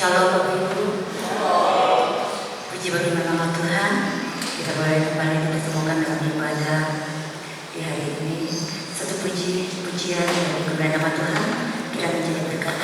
Shalom Bapak Ibu. Puji bagi nama Tuhan. Kita boleh kembali dipertemukan dalam ibadah di hari ini. Satu pujian dari kemuliaan nama Tuhan. Kita menjadi berkat.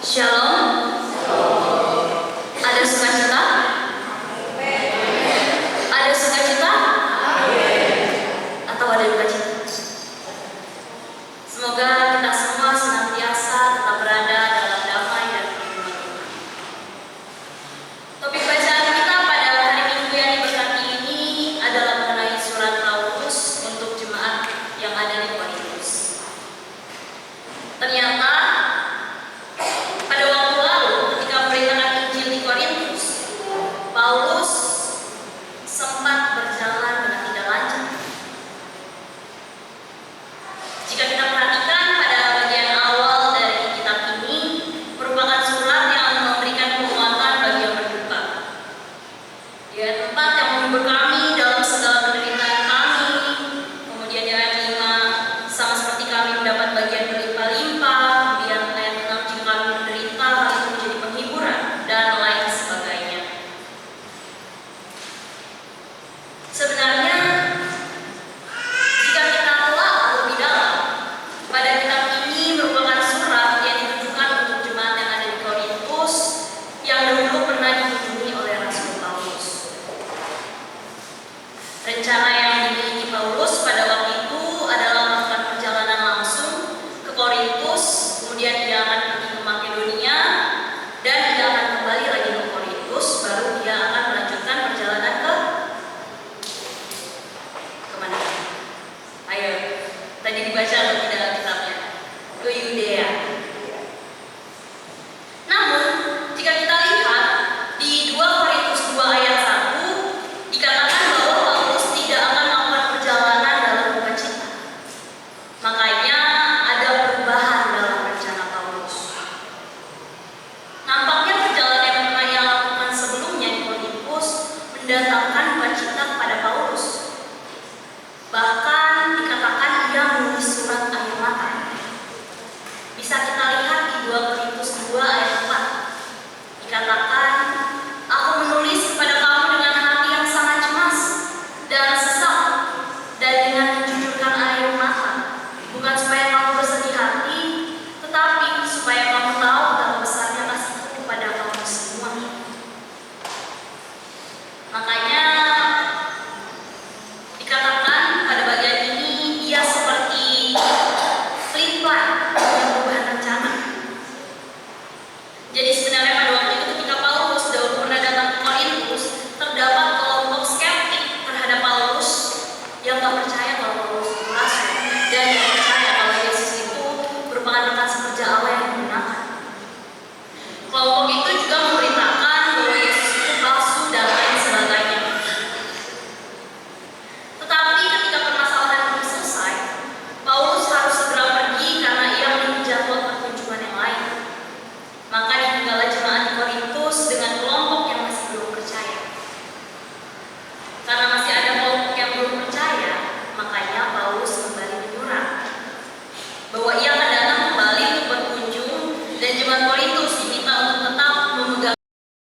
Shalom. Ada sukacita? Ada sukacita? Atau ada duka cita? Semoga kita semua senantiasa tetap berada dalam damai dan perlindungan Tuhan. Topik bacaan kita pada hari Minggu yang diberkati ini adalah mengenai surat Paulus untuk jemaat yang ada di Korintus. Ternyata pada waktu lalu ketika memberitakan Injil di Korintus, Paulus sempat berjalan dengan tidak lancar. Jika kita perhatikan pada bagian awal dari kitab ini, merupakan surat yang memberikan penguatan bagi yang berduka. Dia tempat yang menghibur kami dalam segala penderitaan kami. Kemudian di ayat 5, sama seperti kami mendapat bagian berlimpah-limpah. Kemudian ayat 6, jika kami menderita, hal itu menjadi penghiburan, dan lain sebagainya. Sebenarnya, jika kita telah lebih dalam, pada kitab ini merupakan surat yang ditujukan untuk jemaat yang ada di Korintus yang dahulu pernah dikunjungi oleh Rasul Paulus. Rencana yang dimiliki Paulus pada waktu itu adalah melakukan perjalanan langsung ke Korintus, kemudian dia akan pergi ke Makedonia, dan dia akan kembali lagi ke Korintus, baru dia akan melanjutkan perjalanan ke kemana? Ayo, tadi dibaca